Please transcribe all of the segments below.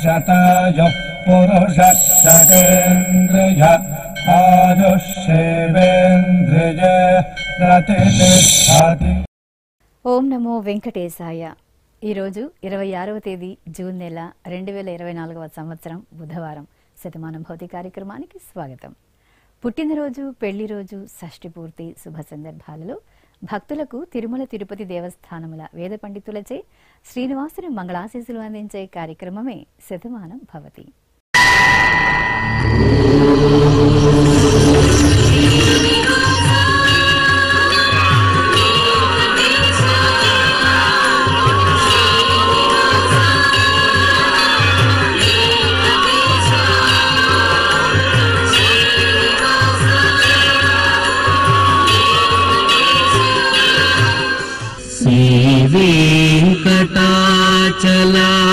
शतायुः पुरुषः शतेन्द्रिय आयुष्येवेन्द्रिय प्रतिष्ठति। ఓం నమో వెంకటేశాయ. ఈరోజు 26వ తేదీ జూన్ నెల 2024వ సంవత్సరం బుధవారం. శతమానం భౌతిక కార్యక్రమానికి స్వాగతం. పుట్టినరోజు, పెళ్లి రోజు, షష్ఠి పూర్తి శుభ సందర్భాలలో భక్తులకు తిరుమల తిరుపతి దేవస్థానముల వేద పండితులచే శ్రీనివాసుని మంగళాశీసులు అందించే కార్యక్రమమే శతమానం భవతి.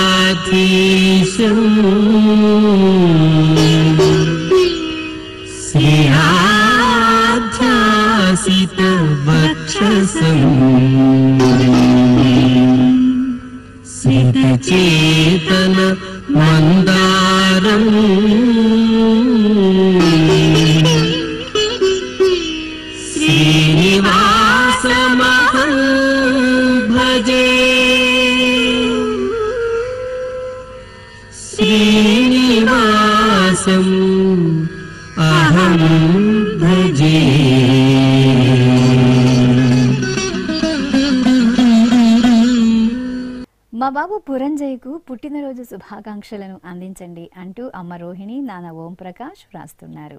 वेंकटाचलाधीशं श्रीयाध्यासितवक्षसं सिद्धचेतन मंदारं श्रीनिवासमहं भजे श्रीनिवासम् अहं भजे। మా బాబు పురంజయ్కు పుట్టినరోజు శుభాకాంక్షలను అందించండి అంటూ అమ్మ రోహిణి, నాన్న ఓం ప్రకాష్ వ్రాస్తున్నారు.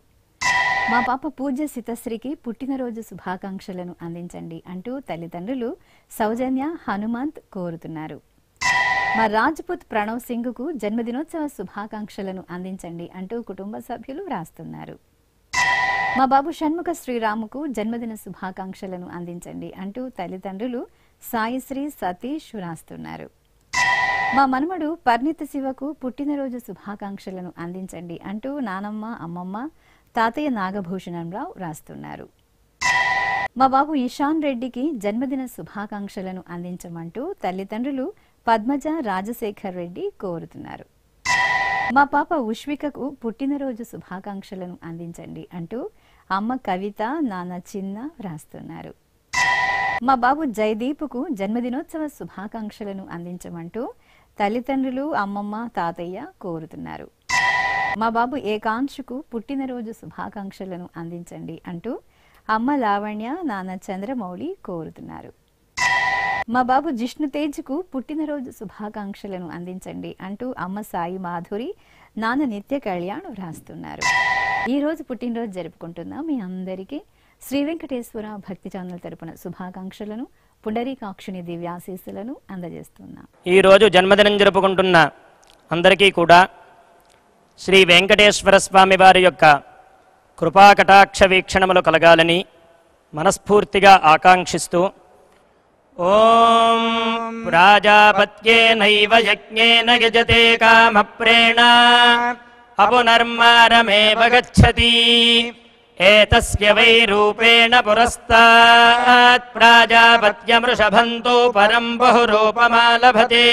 మా పాప పూజ్య సితశ్రీకి పుట్టినరోజు శుభాకాంక్షలను అందించండి అంటూ తల్లిదండ్రులు సౌజన్య, హనుమంత్ కోరుతున్నారు. మా రాజ్పుత్ ప్రణవ్ సింగ్కు జన్మదినోత్సవ శుభాకాంక్షలను అందించండి అంటూ కుటుంబ సభ్యులు వ్రాస్తున్నారు. మా బాబు షణ్ముఖ శ్రీరాముకు జన్మదిన శుభాకాంక్షలను అందించండి అంటూ తల్లిదండ్రులు సాయిశ్రీ, సతీష్ వ్రాస్తున్నారు. మా మనమడు పర్ణిత శివకు పుట్టినరోజు శుభాకాంక్షలను అందించండి అంటూ నానమ్మ, అమ్మమ్మ, తాతయ్య నాగభూషణంరావు రాస్తున్నారు. మా బాబు ఇషాన్ రెడ్డికి జన్మదిన శుభాకాంక్షలను అందించమంటూ తల్లిదండ్రులు పద్మజ, రాజశేఖర్ రెడ్డి కోరుతున్నారు. మా పాప ఉష్వికకు పుట్టినరోజు శుభాకాంక్షలను అందించండి అంటూ అమ్మ కవిత, నాన్న చిన్న రాస్తున్నారు. మా బాబు జయదీప్కు జన్మదినోత్సవ శుభాకాంక్షలను అందించమంటూ తల్లిదండ్రులు, అమ్మమ్మ, తాతయ్య కోరుతున్నారు. మా బాబు ఏకాంశుకు పుట్టినరోజు శుభాకాంక్షలను అందించండి అంటూ అమ్మ లావణ్య, నాన్న చంద్రమౌళి కోరుతున్నారు. మా బాబు జిష్ణుతేజ్కు పుట్టినరోజు శుభాకాంక్షలను అందించండి అంటూ అమ్మ సాయి మాధురి, నాన్న నిత్య కళ్యాణ్ వ్రాస్తున్నారు. ఈ రోజు పుట్టినరోజు జరుపుకుంటున్న మీ అందరికీ శ్రీ వెంకటేశ్వర భక్తి ఛానల్ తరపున శుభాకాంక్షలను, పుండరీకాక్షుని దివ్యాశీస్సులను అందజేస్తున్నాం. ఈ రోజు జన్మదినం జరుపుకుంటున్న అందరికీ కూడా శ్రీ వెంకటేశ్వర స్వామి వారి యొక్క కృపాకటాక్ష వీక్షణములు కలగాలని మనస్ఫూర్తిగా ఆకాంక్షిస్తూ ఓం ప్రాజాపత్యేనైవ యజ్ఞేన యజతే కామప్రేణ అపునర్మారమేవ గచ్చతి ఏతస్య వై రూపేణ పురస్తాత్ ప్రాజాపత్యమృషభంతో పరం బహురూపమాలభతే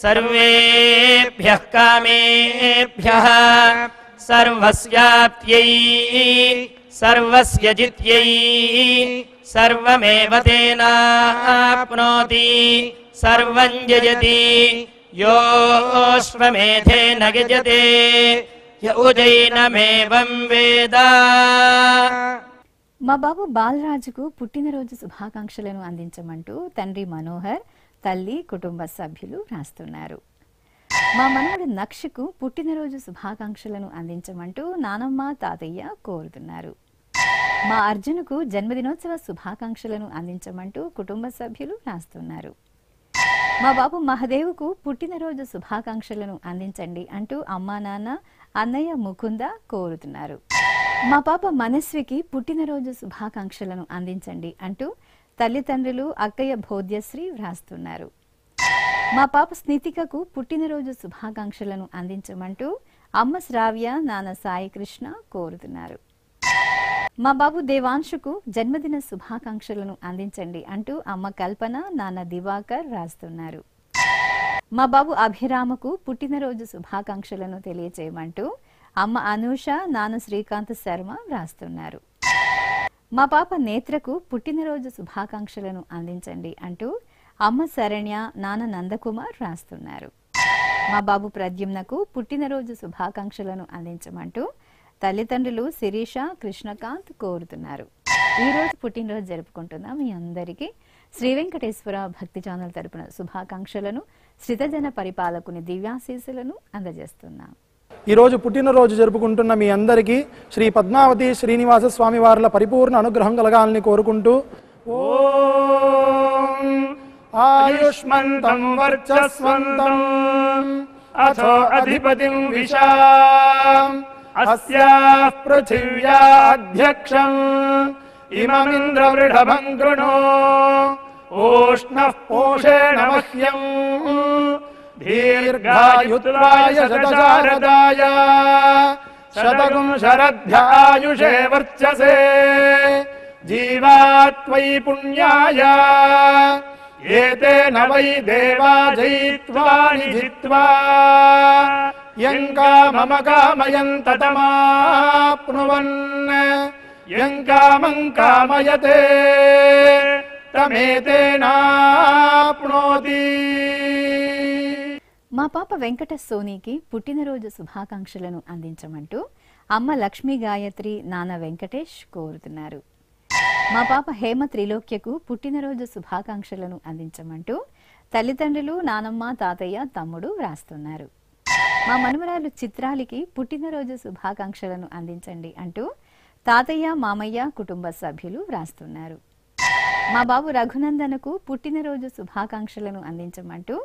సర్వేభ్యః కామేభ్యః సర్వస్యాప్త్యై సర్వస్య జిత్యై సర్వమేవ తేనాప్నోతి సర్వం జయతి యోశ్వమేధేన గజతే యౌజైనమేవం వేద. మా బాబు బాలరాజుకు పుట్టినరోజు శుభాకాంక్షలను అందించమంటూ తండ్రి మనోహర్, తల్లి, కుటుంబ సభ్యులు రాస్తున్నారు. మా మనవడు నక్షకు పుట్టినరోజు శుభాకాంక్షలను అందించమంటూ నానమ్మ, తాతయ్య కోరుతున్నారు. మా అర్జునుకు జన్మదినోత్సవ శుభాకాంక్షలను అందించమంటూ కుటుంబ సభ్యులు రాస్తున్నారు. మా బాబు మహదేవుకు పుట్టినరోజు శుభాకాంక్షలను అందించండి అంటూ అమ్మా, నాన్న, అన్నయ్య ముకుంద కోరుతున్నారు. మా పాప మనస్వికి పుట్టినరోజు శుభాకాంక్షలను అందించండి అంటూ తల్లిదండ్రులు అక్కయ్య భోద్యశ్రీ వ్రాస్తున్నారు. మా పాప స్నితికకు పుట్టినరోజు శుభాకాంక్షలను అందించమంటూ అమ్మ శ్రావ్య, నాన్న సాయి కృష్ణ కోరుతున్నారు. మా బాబు దేవాంశుకు జన్మదిన శుభాకాంక్షలను అందించండి అంటూ అమ్మ కల్పన, నాన్న దివాకర్ రాస్తున్నారు. మా బాబు అభిరామకు పుట్టినరోజు శుభాకాంక్షలను తెలియచేయమంటూ అమ్మ అనూష, నాన్న శ్రీకాంత్ శర్మ వ్రాస్తున్నారు. మా పాప నేత్రకు పుట్టినరోజు శుభాకాంక్షలను అందించండి అంటూ అమ్మ శరణ్య, నాన్న నందకుమార్ వ్రాస్తున్నారు. మా బాబు ప్రద్యుమ్నకు పుట్టినరోజు శుభాకాంక్షలను అందించమంటూ తల్లిదండ్రులు శిరీష, కృష్ణకాంత్ కోరుతున్నారు. ఈ రోజు పుట్టినరోజు జరుపుకుంటున్న మీ అందరికీ శ్రీ వెంకటేశ్వర భక్తి ఛానల్ తరపున శుభాకాంక్షలను, శ్రితజన పరిపాలకుని దివ్యాశీస్సులను అందజేస్తున్నాం. ఈరోజు పుట్టినరోజు జరుపుకుంటున్న మీ అందరికీ శ్రీ పద్మావతి శ్రీనివాస స్వామి వార్ల పరిపూర్ణ అనుగ్రహం కలగాలని కోరుకుంటూ ఓం ఆయుష్మంతం వర్చస్వంతం అథో అధిపతిం విశాం అస్యాః పృథివ్యా అధ్యక్షం ఇమమింద్రవృఢభం కృణో ఓష్ణః పోషేణ మహ్యం దీర్ఘాయుత్వాయ శతశారదాయ శతగుం శరద్ధ్యాయుషే వర్చసే జీవాత్వయి పుణ్యాయ ఏతేన వై దేవా జయిత్వాని జిత్వా యం కామమ కామయం తతమాప్నువన్ యం కామం కామయతే తమేతేనాప్నోతి. మా పాప వెంకట సోనీకి పుట్టినరోజు శుభాకాంక్షలను అందించమంటూ అమ్మ లక్ష్మీ గాయత్రి, నాన్న వెంకటేష్ కోరుతున్నారు. మా పాప హేమ త్రిలోక్యకు పుట్టినరోజు శుభాకాంక్షలను అందించమంటూ తల్లిదండ్రులు, నానమ్మ, తాతయ్య, తమ్ముడు వ్రాస్తున్నారు. మా మనుమరాలు చిత్రాలికి పుట్టినరోజు శుభాకాంక్షలను అందించండి అంటూ తాతయ్య, మామయ్య, కుటుంబ సభ్యులు వ్రాస్తున్నారు. మా బాబు రఘునందనకు పుట్టినరోజు శుభాకాంక్షలను అందించమంటూ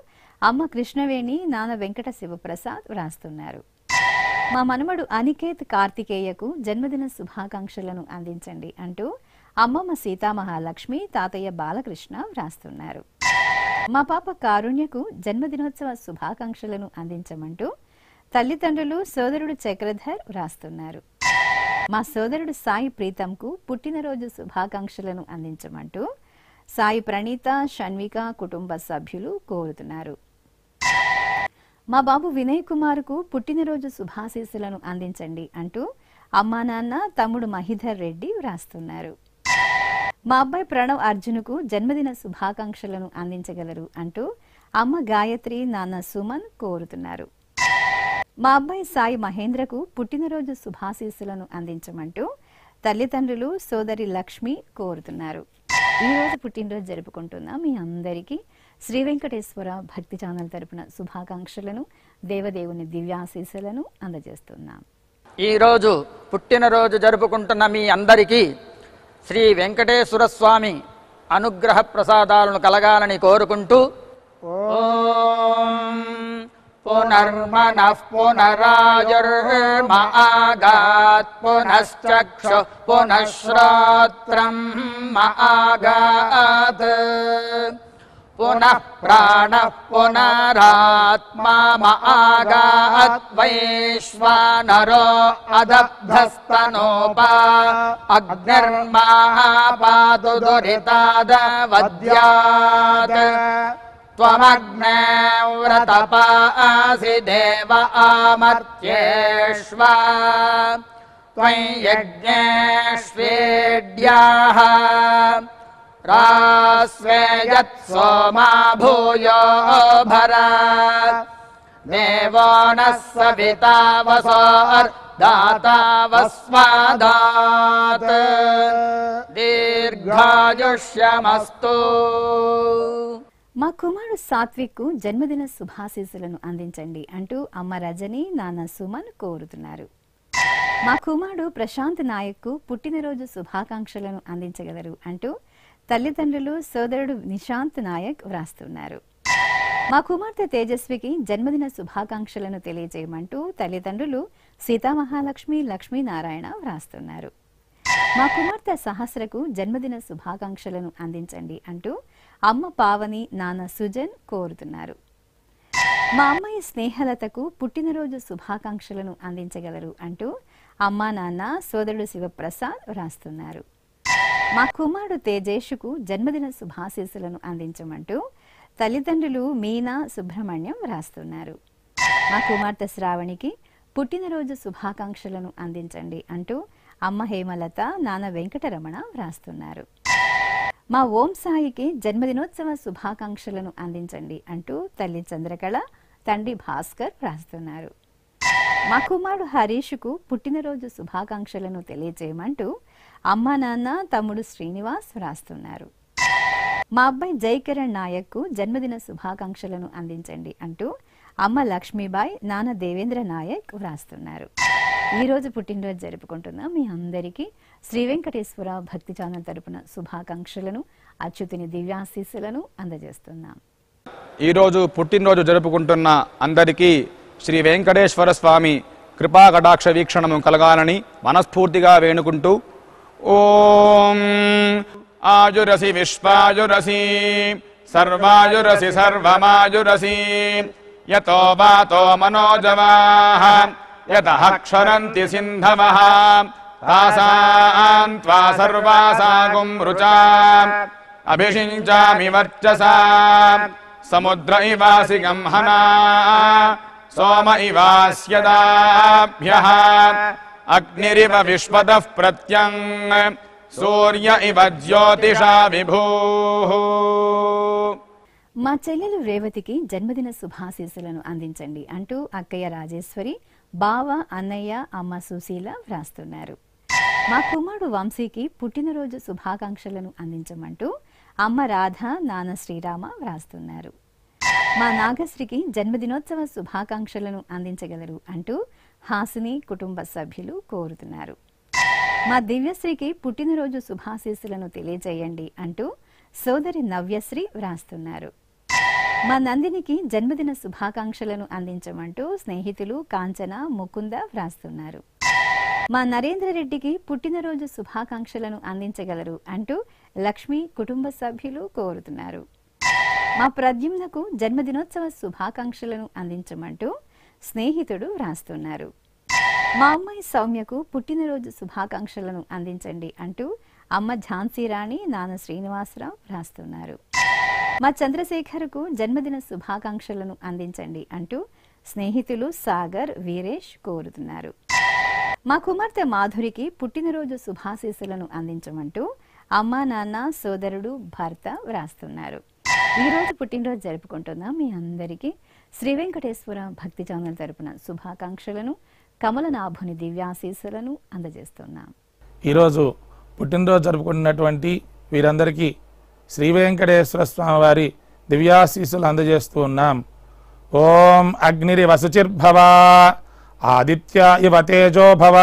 అమ్మ కృష్ణవేణి, నాన్న వెంకట శివప్రసాద్ వ్రాస్తున్నారు. మా మనమడు అనికేత్ కార్తికేయకు జన్మదిన శుభాకాంక్షలను అందించండి అంటూ అమ్మమ్మ సీతామహాలక్ష్మి, తాతయ్య బాలకృష్ణ వ్రాస్తున్నారు. మా పాప కారుణ్యకు జన్మదినోత్సవ శుభాకాంక్షలను అందించమంటూ తల్లిదండ్రులు, సోదరుడు చక్రధర్ వ్రాస్తున్నారు. మా సోదరుడు సాయి ప్రీతంకు పుట్టినరోజు శుభాకాంక్షలను అందించమంటూ సాయి ప్రణీత, షణ్విక కుటుంబ సభ్యులు కోరుతున్నారు. మా బాబు వినయ్ కుమార్కు పుట్టినరోజు శుభాశీస్సులను అందించండి అంటూ అమ్మా, నాన్న, తమ్ముడు మహిధర్ రెడ్డి వ్రాస్తున్నారు. మా అబ్బాయి ప్రణవ్ అర్జునుకు జన్మదిన శుభాకాంక్షలను అందించగలరు అంటూ అమ్మ గాయత్రి, నాన్న సుమన్ కోరుతున్నారు. మా అబ్బాయి సాయి మహేంద్రకు పుట్టినరోజు శుభాశీస్సులను అందించమంటూ తల్లిదండ్రులు, సోదరి లక్ష్మి కోరుతున్నారు. ఈ రోజు పుట్టినరోజు జరుపుకుంటున్న మీ అందరికీ శ్రీ వెంకటేశ్వర భక్తి ఛానల్ తరపున శుభాకాంక్షలను, దేవదేవుని దివ్యాశీస్సులను అందజేస్తున్నాం. ఈరోజు పుట్టినరోజు జరుపుకుంటున్న మీ అందరికీ శ్రీ వెంకటేశ్వర స్వామి అనుగ్రహ ప్రసాదాలను కలగాలని కోరుకుంటూ ఓం పునర్మనః పునరాయుర్మ ఆగాత్ పునశ్చక్షు పునఃశ్రోత్రం ఆగాత్ పునః ప్రాణః పునరాత్మా ఆగాత్ వైశ్వానరో అదబ్ధస్తనోపా అగ్నిర్మాపాతు దురితాదవద్యాత్ త్వమగ్నే వ్రతపాసి దేవ ఆమర్త్యేష్వా త్వం యజ్ఞేష్వేడ్యాః రాస్వేయత్ సోమా భూయో భర దేవో నః సవితా వసోర్దాతా వస్వాదాత్ దీర్ఘాయుష్యమస్తు. మా కుమారుడు సాత్విక్ జన్మదిన శుభాశీస్సులను అందించండి అంటూ అమ్మ రజని, నాన్న సుమన్ కోరుతున్నారు. మా కుమారుడు ప్రశాంత్ నాయక్ పుట్టినరోజు శుభాకాంక్షలను అందించగలరు అంటూ తల్లిదండ్రులు, సోదరుడు నిశాంత్ నాయక్ వ్రాస్తున్నారు. మా కుమార్తె తేజస్వికి జన్మదిన శుభాకాంక్షలను తెలియజేయమంటూ తల్లిదండ్రులు సీతామహాలక్ష్మి, లక్ష్మీనారాయణ వ్రాస్తున్నారు. మా కుమార్తె సహస్రకు జన్మదిన శుభాకాంక్షలను అందించండి అంటూ అమ్మ పావని, నాన్న సుజన్ కోరుతున్నారు. మా అమ్మాయి స్నేహలతకు పుట్టినరోజు శుభాకాంక్షలను అందించగలరు అంటూ అమ్మా, నాన్న, సోదరుడు శివప్రసాద్ వ్రాస్తున్నారు. మా కుమారుడు తేజేషుకు జన్మదిన శుభాశీస్సులను అందించమంటూ తల్లిదండ్రులు మీనా సుబ్రహ్మణ్యం వ్రాస్తున్నారు. మా కుమార్తె శ్రావణికి పుట్టినరోజు శుభాకాంక్షలను అందించండి అంటూ అమ్మ హేమలత, నాన్న వెంకటరమణ వ్రాస్తున్నారు. మా ఓం సాయికి జన్మదినోత్సవ శుభాకాంక్షలను అందించండి అంటూ తల్లి చంద్రకళ, తండ్రి భాస్కర్ వ్రాస్తున్నారు. మా కుమారుడు హరీష్కు పుట్టినరోజు శుభాకాంక్షలను తెలియజేయమంటూ అమ్మ, నాన్న, తమ్ముడు శ్రీనివాస్ వ్రాస్తున్నారు. మా అబ్బాయి జైకిరణ్ నాయక్కు జన్మదిన శుభాకాంక్షలను అందించండి అంటూ అమ్మ లక్ష్మీబాయి, నాన్న దేవేంద్ర నాయక్ వ్రాస్తున్నారు. ఈరోజు పుట్టినరోజు జరుపుకుంటున్న మీ అందరికీ శ్రీ వెంకటేశ్వర భక్తి ఛానల్ తరపున శుభాకాంక్షలను, అచ్యుతుని దివ్యాశీస్సులను అందజేస్తున్నాం. ఈరోజు పుట్టినరోజు జరుపుకుంటున్న అందరికీ శ్రీ వెంకటేశ్వర స్వామి కృపా కటాక్ష వీక్షణము కలగాలని మనస్ఫూర్తిగా వేణుకుంటూ ఓం ఆయురసి విశ్వాయురసి సర్వాయురసి సర్వమాయురసి యతో వాతో మనోజవాః యతః క్షరంతి సింధవః తాసాం త్వా సర్వాసాగుం రుచాం అభిషించామి వర్చసా సముద్ర ఇవాసి గంహనా సోమ ఇవాస్యదాభ్యః అగ్నిరివ విశ్వతః ప్రత్యం సూర్య ఇవ జ్యోతిషా విభూః. మా చెల్లెలు రేవతికి జన్మదిన శుభాశీస్సులను అందించండి అంటూ అక్కయ్య రాజేశ్వరి, బావ, అన్నయ్య, అమ్మ సుశీల వ్రాస్తున్నారు. మా కుమారుడు వంశీకి పుట్టినరోజు శుభాకాంక్షలను అందించమంటూ అమ్మ రాధ, నాన్న శ్రీరామ వ్రాస్తున్నారు. మా నాగశ్రీకి జన్మదినోత్సవ శుభాకాంక్షలను అందించగలరు అంటూ హాసిని కుటుంబ సభ్యులు కోరుతున్నారు. మా దివ్యశ్రీకి పుట్టినరోజు శుభాశీస్సులను తెలియజేయండి అంటూ సోదరి నవ్యశ్రీ వ్రాస్తున్నారు. మా నందినికి జన్మదిన శుభాకాంక్షలను అందించమంటూ స్నేహితులు కాంచన, ముకుంద వ్రాస్తున్నారు. మా నరేంద్రరెడ్డికి పుట్టినరోజు శుభాకాంక్షలను అందించగలరు అంటూ లక్ష్మి కుటుంబ సభ్యులు కోరుతున్నారు. మా ప్రద్యుమ్నకు జన్మదినోత్సవ శుభాకాంక్షలను అందించమంటూ స్నేహితుడు వ్రాస్తున్నారు. మా అమ్మాయి సౌమ్యకు పుట్టినరోజు శుభాకాంక్షలను అందించండి అంటూ అమ్మ ఝాన్సీరాణి, నాన్న శ్రీనివాసరావు వ్రాస్తున్నారు. మా చంద్రశేఖర్కు జన్మదిన శుభాకాంక్షలను అందించండి అంటూ స్నేహితులు సాగర్, వీరేష్ కోరుతున్నారు. మా కుమార్తె మాధురికి పుట్టినరోజు శుభాశీస్సులను అందించమంటూ అమ్మ, నాన్న, సోదరుడు, భర్త వ్రాస్తున్నారు. ఈరోజు పుట్టినరోజు జరుపుకుంటున్న మీ అందరికీ శ్రీ వెంకటేశ్వర భక్తి ఛానల్ తరపున శుభాకాంక్షలను, కమలనాభుని దివ్యాశీస్సులను అందజేస్తున్నాం. ఈరోజు పుట్టినరోజు జరుపుకుంటున్నటువంటి వీరందరికీ శ్రీ వెంకటేశ్వర స్వామి వారి దివ్యాశీస్సులు అందజేస్తూ ఉన్నాం. ఓం అగ్నిరివ శుచిర్భవ, ఆదిత్య ఇవ తేజో భవ,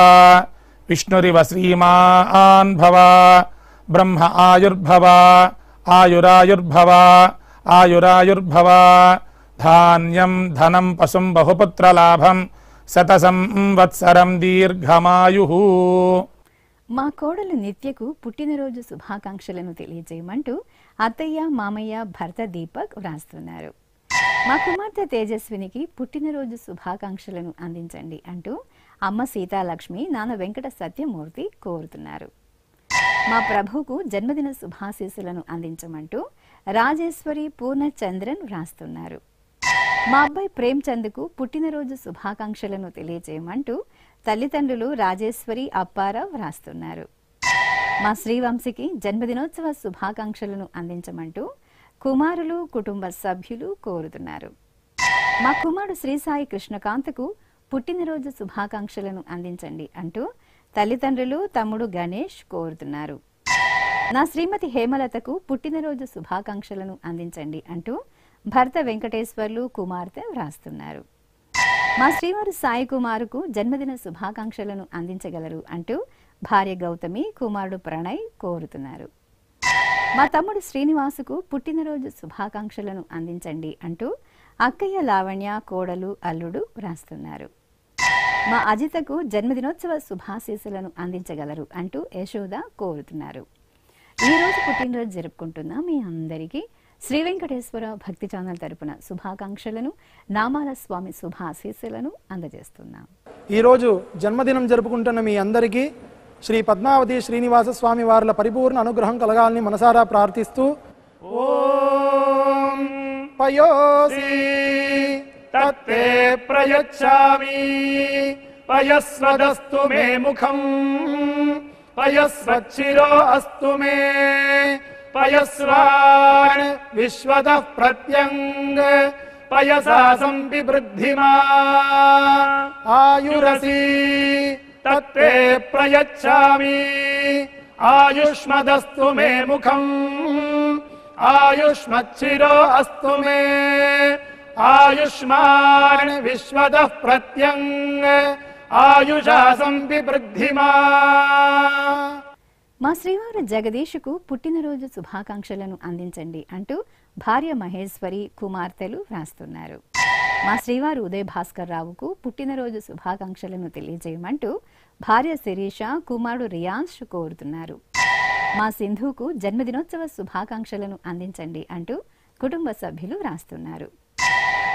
విష్ణురివ శ్రీమాన్ భవ, బ్రహ్మ ఆయుర్భవ, ఆయురాయుర్భవ, ఆయురాయుర్భవ, ధాన్యం ధనం పశుం బహుపుత్రలాభం, శతసం వత్సరం దీర్ఘమాయుః. మా కోడలు నిత్యకు పుట్టినరోజు శుభాకాంక్షలను తెలియజేయమంటూ అత్తయ్య, మామయ్య, భర్త దీపక్ వ్రాస్తున్నారు. మా కుమార్తె తేజస్వినికి పుట్టినరోజు శుభాకాంక్షలను అందించండి అంటూ అమ్మ సీతాలక్ష్మి, నాన్న వెంకట సత్యమూర్తి కోరుతున్నారు. మా ప్రభువుకు జన్మదిన శుభాశీస్సులను అందించమంటూ రాజేశ్వరి, పూర్ణచంద్రన్ వ్రాస్తున్నారు. మా అబ్బాయి ప్రేమ్చంద్కు పుట్టినరోజు శుభాకాంక్షలను తెలియజేయమంటూ తల్లిదండ్రులు రాజేశ్వరి, అప్పారావు వ్రాస్తున్నారు. మా శ్రీవంశికి జన్మదినోత్సవ శుభాకాంక్షలను అందించమంటూ కుమారులు, కుటుంబ సభ్యులు కోరుతున్నారు. మా కుమారుడు శ్రీ సాయి కృష్ణకాంత్కు పుట్టినరోజు శుభాకాంక్షలను అందించండి అంటూ తల్లిదండ్రులు, తమ్ముడు గణేష్ కోరుతున్నారు. నా శ్రీమతి హేమలతకు పుట్టినరోజు శుభాకాంక్షలను అందించండి అంటూ భర్త వెంకటేశ్వర్లు, కుమార్తె వ్రాస్తున్నారు. మా శ్రీవారు సాయి కుమారుకు జన్మదిన శుభాకాంక్షలను అందించగలరు అంటూ భార్య గౌతమి, కుమారుడు ప్రణయ్ కోరుతున్నారు. మా తమ్ముడు శ్రీనివాసుకు పుట్టినరోజు శుభాకాంక్షలను అందించండి అంటూ అక్కయ్య లావణ్య, కోడలు, అల్లుడు వ్రాస్తున్నారు. మా అజితకు జన్మదినోత్సవ శుభాశీస్సులను అందించగలరు అంటూ యశోద కోరుతున్నారు. ఈరోజు పుట్టినరోజు జరుపుకుంటున్న మీ అందరికీ శ్రీ వెంకటేశ్వర భక్తి ఛానల్ తరపున శుభాకాంక్షలను, నామాల స్వామి శుభాశీస్సులను అందజేస్తున్నాం. ఈరోజు జన్మదినం జరుపుకుంటున్న మీ అందరికీ శ్రీ పద్మావతి శ్రీనివాస స్వామి వార్ల పరిపూర్ణ అనుగ్రహం కలగాలని మనసారా ప్రార్థిస్తూ ఓం పయోసి తత్తే ప్రయచ్చామి పయస్వదస్తు మే ముఖం పయస్వచ్చిరో అస్తు మే పయస్వాన్ విశ్వదః ప్రత్యంగ పయసా సంవివృద్ధిమా ఆయురసి తత్తే ప్రయచ్చామి ఆయుష్మదస్తు మే ముఖం ఆయుష్మచ్చిరో అస్తు మే ఆయుష్మాన్ విశ్వదః ప్రత్యంగ ఆయుషా సంవివృద్ధిమా. మా శ్రీవారు జగదీషుకు పుట్టినరోజు శుభాకాంక్షలను అందించండి అంటూ భార్య మహేశ్వరి కుమార్తెలు వ్రాస్తున్నారు. మా శ్రీవారు ఉదయ్ భాస్కర్ రావుకు పుట్టినరోజు శుభాకాంక్షలను తెలియజేయమంటూ భార్య శిరీష కుమారుడు రియాన్స్ కోరుతున్నారు. మా సింధుకు జన్మదినోత్సవ శుభాకాంక్షలను అందించండి అంటూ కుటుంబ సభ్యులు వ్రాస్తున్నారు.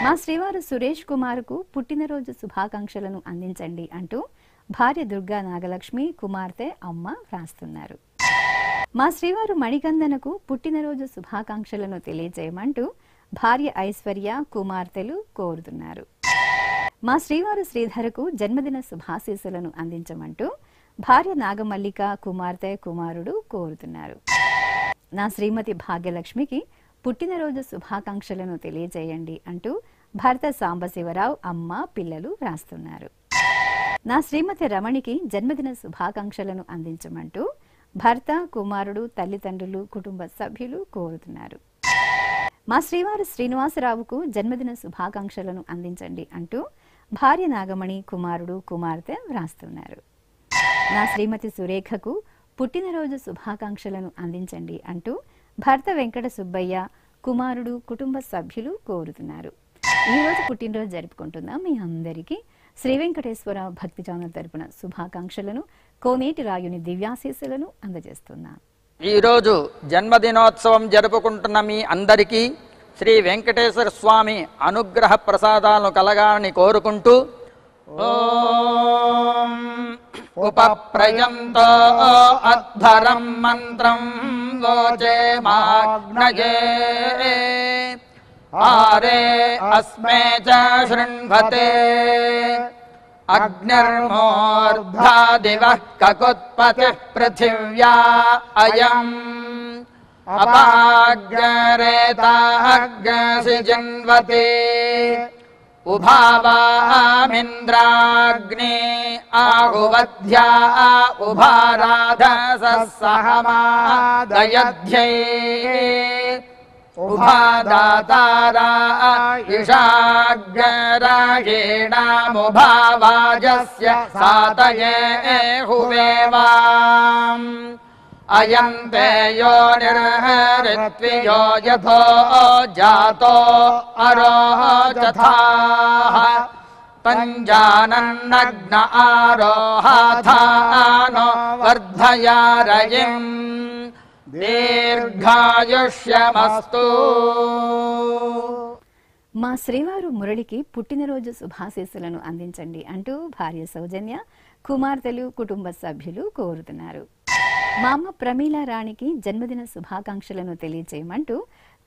మా శ్రీవారు సురేష్ కుమార్కు పుట్టినరోజు శుభాకాంక్షలను అందించండి అంటూ భార్య దుర్గా నాగలక్ష్మి కుమార్తె అమ్మ వ్రాస్తున్నారు. మా శ్రీవారు మణికందనకు పుట్టినరోజు శుభాకాంక్షలను తెలియజేయమంటూ భార్య ఐశ్వర్య కుమార్తెలు కోరుతున్నారు. మా శ్రీవారు శ్రీధరకు జన్మదిన శుభాశీస్సులను అందించమంటూ భార్య నాగమల్లిక కుమార్తె కుమారుడు కోరుతున్నారు. నా శ్రీమతి భాగ్యలక్ష్మికి పుట్టినరోజు శుభాకాంక్షలను తెలియజేయండి అంటూ భర్త సాంబశివరావు అమ్మ పిల్లలు వ్రాస్తున్నారు. నా శ్రీమతి రమణికి జన్మదిన శుభాకాంక్షలను అందించమంటూ భర్త కుమారుడు తల్లిదండ్రులు కుటుంబ సభ్యులు కోరుతున్నారు. మా శ్రీవారు శ్రీనివాసరావుకు జన్మదిన శుభాకాంక్షలను అందించండి అంటూ భార్య నాగమణి కుమారుడు కుమార్తె వ్రాస్తున్నారు. నా శ్రీమతి సురేఖకు పుట్టినరోజు శుభాకాంక్షలను అందించండి అంటూ భర్త వెంకట సుబ్బయ్య కుమారుడు కుటుంబ సభ్యులు కోరుతున్నారు. ఈరోజు పుట్టినరోజు జరుపుకుంటున్న మీ అందరికీ శ్రీ వెంకటేశ్వర భక్తి ఛానల్ తరపున శుభాకాంక్షలను కోనేటి రాయుని దివ్యాశీస్సులను అందజేస్తున్నా. ఈరోజు జన్మదినోత్సవం జరుపుకుంటున్న మీ అందరికీ శ్రీ వెంకటేశ్వర స్వామి అనుగ్రహ ప్రసాదాలను కలగాలని కోరుకుంటూ ఓం ఉపప్రయంతో అధ్వరం మంత్రం లోచే మాగ్నజే ఆరే అస్మే చ శృణ్వతే అగ్నిర్మూర్ధా దివః కకుత్పతిః పృథివ్యా అయం అపాగ్రేతాగ్సి జన్వతే ఉభావామింద్రాగ్ని ఆహువధ్యా ఉభారాధసహమాదయధ్యై ఉభాదాతారా ఇషాగ్రాయేణాముభావాజస్య సాతయే హువేవాం అయంతే యో నిర్హరిత్వియో యథో జాతో అరోచథాః పంజానన్నగ్న ఆరోహాథానో వర్ధయారయిం దీర్ఘాయుష్యమస్తు. మా శ్రీవారు మురళికి పుట్టినరోజు శుభాశీస్సులను అందించండి అంటూ భార్య సౌజన్య కుమార్తెలు కుటుంబ సభ్యులు కోరుతున్నారు. మా అమ్మ ప్రమీల రాణికి జన్మదిన శుభాకాంక్షలను తెలియజేయమంటూ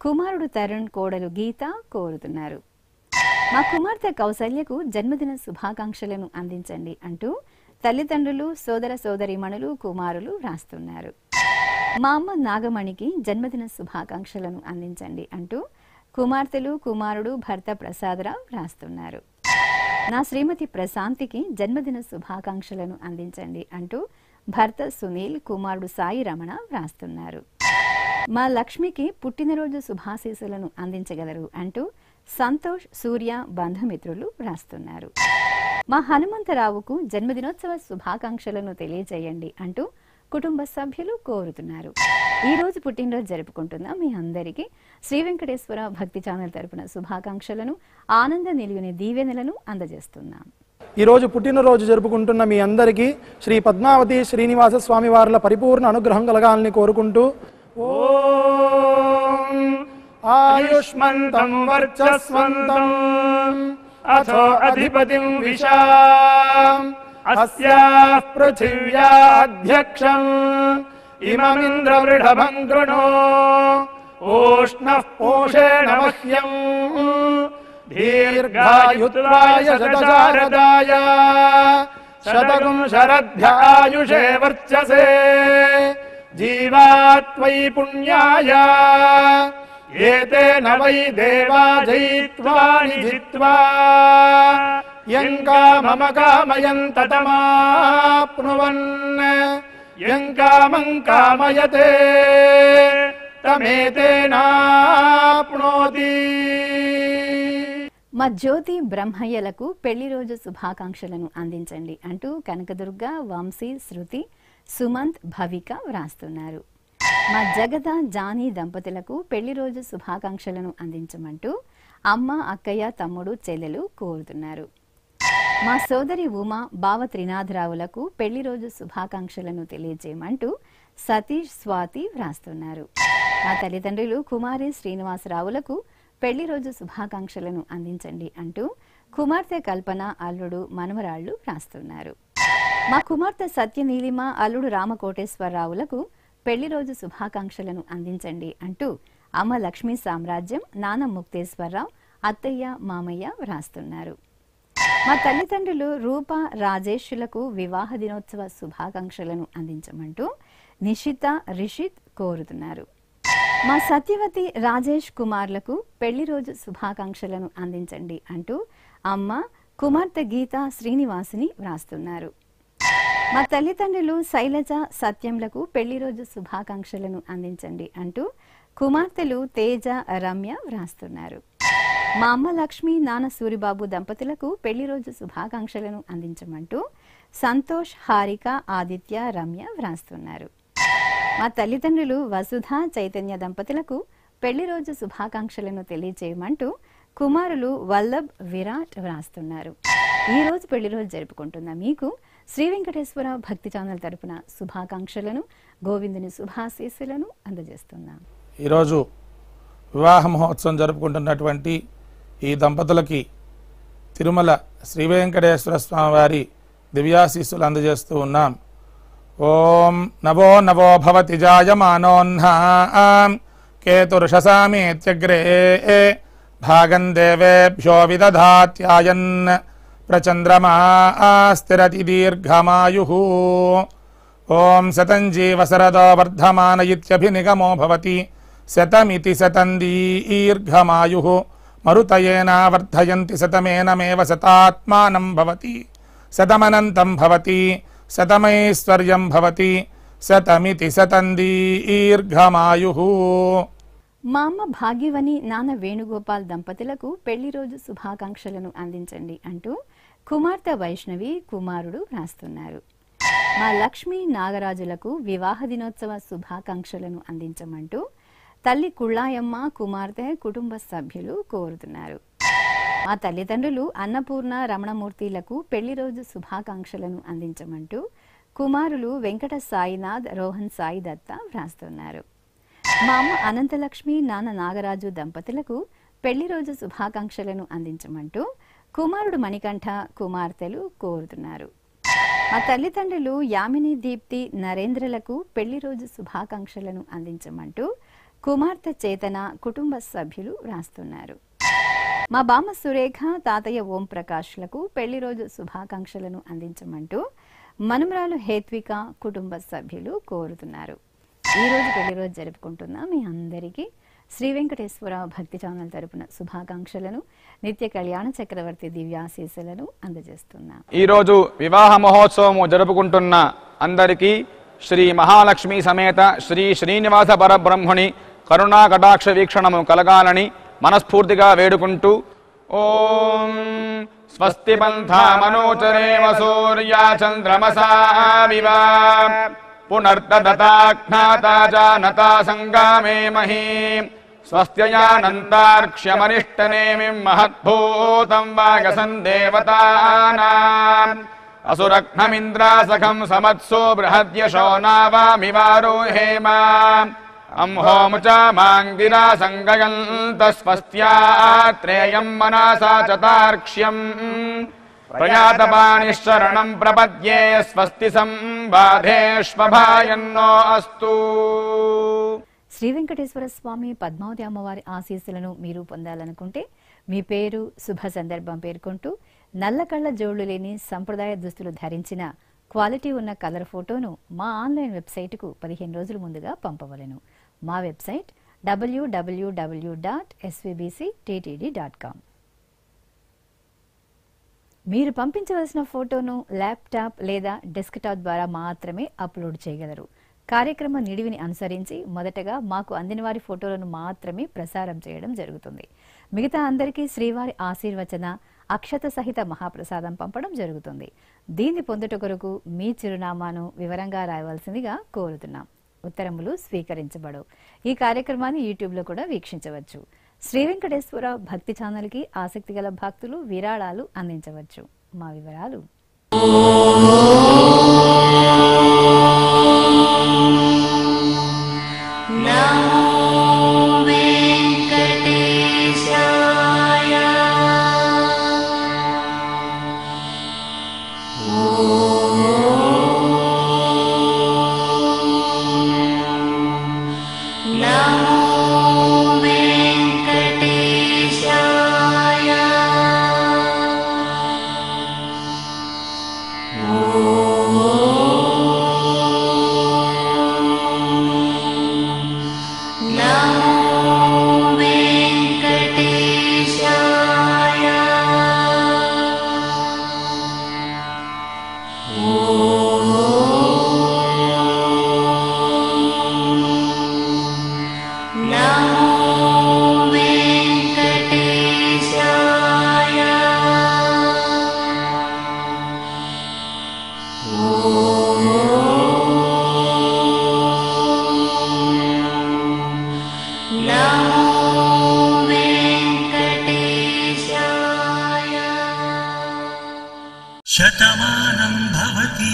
కుమారుడు తరుణ్ కోడలు గీత కోరుతున్నారు. మా కుమార్తె కౌసల్యకు జన్మదిన శుభాకాంక్షలను అందించండి అంటూ తల్లిదండ్రులు సోదర సోదరీమణులు కుమారులు వ్రాస్తున్నారు. మా అమ్మ నాగమణికి జన్మదిన శుభాకాంక్షలను అందించండి అంటూ కుమార్తెలు కుమారుడు భర్త ప్రసాదరావు వ్రాస్తున్నారు. నా శ్రీమతి ప్రశాంతికి జన్మదిన శుభాకాంక్షలను అందించండి అంటూ భర్త సునీల్ కుమారుడు సాయి రమణ వ్రాస్తున్నారు. మా లక్ష్మికి పుట్టినరోజు శుభాశీస్సులను అందించగలరు అంటూ సంతోష్ సూర్య బంధుమిత్రులు వ్రాస్తున్నారు. మా హనుమంతరావుకు జన్మదినోత్సవ శుభాకాంక్షలను తెలియజేయండి అంటూ కుటుంబ సభ్యులు కోరుతున్నారు. ఈ రోజు పుట్టినరోజు జరుపుకుంటున్న మీ అందరికీ శ్రీ వెంకటేశ్వర భక్తి ఛానల్ తరపున శుభాకాంక్షలను ఆనంద నిలువుని దీవెనలను అందజేస్తున్నాం. ఈరోజు పుట్టినరోజు జరుపుకుంటున్న మీ అందరికీ శ్రీ పద్మావతి శ్రీనివాస స్వామి వార్ల పరిపూర్ణ అనుగ్రహం కలగాలని కోరుకుంటూ ఓం ఆయుష్మంతం వర్చస్వంతం అథో అధిపతిం విశాం అస్యాః పృథివ్యాధ్యక్షం ఇమమింద్రవృఢభం కృణో ऊष्णः पूषेण मह्यम् दीर्घायुत्वाय शतशारदाय शतगुं शरद्भ्य आयुषे वर्चसे जीवात्वयि पुण्याय एतेन वै देवा जयित्वानि जित्वा यं कामम कामयन् ततमाप्नुवन् यं कामं कामयते తమేతేనాప్నోతి. మా జ్యోతి బ్రహ్మయ్యలకు పెళ్లి రోజు శుభాకాంక్షలను అందించండి అంటూ కనకదుర్గ, వంశీ, శృతి, సుమంత్, భవిక వ్రాస్తున్నారు. మా జగద, జానీ దంపతులకు పెళ్లి రోజు శుభాకాంక్షలను అందించమంటూ అమ్మ, అక్కయ్య, తమ్ముడు, చెల్లెలు కోరుతున్నారు. మా సోదరి ఉమా, బావ త్రినాథరావులకు పెళ్లి రోజు శుభాకాంక్షలను తెలియజేయమంటూ సతీష్, స్వాతి వ్రాస్తున్నారు. మా తల్లిదండ్రులు కుమారి శ్రీనివాసరావులకు పెళ్లి రోజు శుభాకాంక్షలను అందించండి అంటూ కుమార్తె కల్పన, అల్లుడు, మనవరాళ్లు వ్రాస్తున్నారు. మా కుమార్తె సత్యనీలిమ, అల్లుడు రామకోటేశ్వరరావులకు పెళ్లి రోజు శుభాకాంక్షలను అందించండి అంటూ అమ్మ లక్ష్మీ సామ్రాజ్యం, నాన్న ముక్తేశ్వరరావు, అత్తయ్య, మామయ్య వ్రాస్తున్నారు. మా తల్లిదండ్రులు రూప, రాజేష్లకు వివాహ దినోత్సవ శుభాకాంక్షలను అందించమంటూ నిషిత, రిషిత్ కోరుతున్నారు. మా సత్యవతి, రాజేష్ కుమార్లకు పెళ్లి రోజు శుభాకాంక్షలను అందించండి అంటూ అమ్మ, కుమార్తె గీత, శ్రీనివాసిని వ్రాస్తున్నారు. మా తల్లిదండ్రులు శైలజ, సత్యంలకు పెళ్లి రోజు శుభాకాంక్షలను అందించండి అంటూ కుమార్తెలు తేజ, రమ్య వ్రాస్తున్నారు. మా అమ్మ లక్ష్మి, నాన్న సూరిబాబు దంపతులకు పెళ్లి రోజు శుభాకాంక్షలను అందించమంటూ సంతోష్, హారిక, ఆదిత్య, రమ్య వ్రాస్తున్నారు. మా తల్లిదండ్రులు వసుధ, చైతన్య దంపతులకు పెళ్లి రోజు శుభాకాంక్షలను తెలియజేయమంటూ కుమారులు వల్లభ్, విరాట్ వ్రాస్తున్నారు. ఈ రోజు పెళ్లి రోజు జరుపుకుంటున్న మీకు శ్రీ వెంకటేశ్వర భక్తి ఛానల్ తరపున శుభాకాంక్షలను, గోవిందుని శుభాశీస్సులను అందజేస్తున్నాం. ఈరోజు వివాహ మహోత్సవం జరుపుకుంటున్నటువంటి ఈ దంపతులకి తిరుమల శ్రీ వెంకటేశ్వర స్వామివారి దివ్యాశీస్సులు అందజేస్తూ ఉన్నాం. ఓం నవో నవో భవతి జాయమానోన్హాం కేతుర్షసామేత్యగ్రే భాగం దేవేభ్యో విదధాత్యాయన్ ప్రచంద్రమా స్థిరతి దీర్ఘమాయుః. ఓం శతం జీవశరదో వర్ధమాన ఇత్యభినిగమో భవతి శతమితి శతం దీర్ఘమాయుః. మరుతయేనా వర్ధయంతి శతమేనమేవ శతాత్మానం భవతి శతమనంతం భవతి శతమైశ్వర్యం భవతి శతమితి శతం దీర్ఘమాయుః. మా అమ్మ భాగ్యవని, నాన్న వేణుగోపాల్ దంపతులకు పెళ్లి రోజు శుభాకాంక్షలను అందించండి అంటూ కుమార్తె వైష్ణవి, కుమారుడు వ్రాస్తున్నారు. మా లక్ష్మి, నాగరాజులకు వివాహ దినోత్సవ శుభాకాంక్షలను అందించమంటూ తల్లి కుళ్ళాయమ్మ, కుమార్తె, కుటుంబ సభ్యులు కోరుతున్నారు. మా తల్లిదండ్రులు అన్నపూర్ణ, రమణమూర్తిలకు పెళ్లి రోజు శుభాకాంక్షలను అందించమంటూ కుమారులు వెంకట సాయినాథ్, రోహన్ సాయి దత్త వ్రాస్తున్నారు. మా అమ్మ అనంతలక్ష్మి, నాన్న నాగరాజు దంపతులకు పెళ్లి రోజు శుభాకాంక్షలను అందించమంటూ కుమారుడు మణికంఠ, కుమార్తెలు కోరుతున్నారు. మా తల్లిదండ్రులు యామిని, దీప్తి, నరేంద్రలకు పెళ్లి రోజు శుభాకాంక్షలను అందించమంటూ కుమార్తె చేతన, కుటుంబ సభ్యులు వ్రాస్తున్నారు. మా బామ్మ సురేఖ, తాతయ్య ఓం ప్రకాష్లకు పెళ్లి రోజు శుభాకాంక్షలను అందించమంటూ మనుమరాలు హేత్విక, కుటుంబ సభ్యులు కోరుతున్నారు. ఈ రోజు పెళ్లి రోజు జరుపుకుంటున్న మీ అందరికీ శ్రీ వెంకటేశ్వర భక్తి ఛానల్ తరపున శుభాకాంక్షలను, నిత్య కళ్యాణ చక్రవర్తి దివ్యాశీస్సులను అందజేస్తున్నాం. ఈ రోజు వివాహ మహోత్సవము జరుపుకుంటున్న అందరికీ శ్రీ మహాలక్ష్మి సమేత శ్రీ శ్రీనివాస పరబ్రహ్మణి కరుణా కటాక్ష వీక్షణము కలగాలని మనస్ఫూర్తిగా వేడుకుంటూ ఓం స్వస్తి పంథా మనోచరేమ సూర్యా చంద్రమసా వివా పునర్దదతాఖ్నాతా జానతా సంగామే మహీ స్వస్త్యయానంతార్క్ష్యమనిష్టనేమిం మహద్భూతం వాగసన్ దేవతానాం అసురఘ్నమింద్రాసఖం సమత్సో బృహద్యశో నావామివారోహేమ అంహోముచా మాంగిరా సంగయంతస్వస్త్యాత్రేయం మనసా చతార్క్ష్యం ప్రయాతపాణిశరణం ప్రపద్యే స్వస్తి సంబాధేష్వభాయన్నో అస్తు. శ్రీ వెంకటేశ్వర స్వామి పద్మావతి అమ్మవారి ఆశీస్సులను మీరు పొందాలనుకుంటే మీ పేరు శుభ సందర్భం పేర్కొంటూ నల్ల కళ్ళ జోళ్లు లేని సంప్రదాయ దుస్తులు ధరించిన క్వాలిటీ ఉన్న కలర్ ఫోటోను మా ఆన్లైన్ వెబ్సైటుకు 15 రోజుల ముందుగా పంపవలెను. మా వెబ్సైట్ www.svbcttd.com. మీరు పంపించవలసిన ఫోటోను ల్యాప్టాప్ లేదా డెస్క్టాప్ ద్వారా మాత్రమే అప్లోడ్ చేయగలరు. కార్యక్రమ నిడివిని అనుసరించి మొదటగా మాకు అందిన వారి ఫోటోలను మాత్రమే ప్రసారం చేయడం జరుగుతుంది. మిగతా అందరికీ శ్రీవారి ఆశీర్వచన అక్షత సహిత మహాప్రసాదం పంపడం జరుగుతుంది. దీన్ని పొందుట కొరకు మీ చిరునామాను వివరంగా రాయవలసిందిగా కోరుతున్నాం. ఉత్తరములు స్వీకరించబడవు. ఈ కార్యక్రమాన్ని యూట్యూబ్లో కూడా వీక్షించవచ్చు. శ్రీ వెంకటేశ్వర భక్తి ఛానల్కి ఆసక్తి గల భక్తులు విరాళాలు అందించవచ్చు. మా వివరాలు శతమానం భవతి.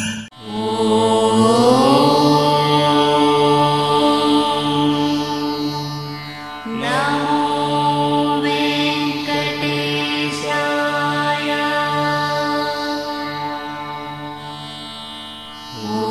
ఓ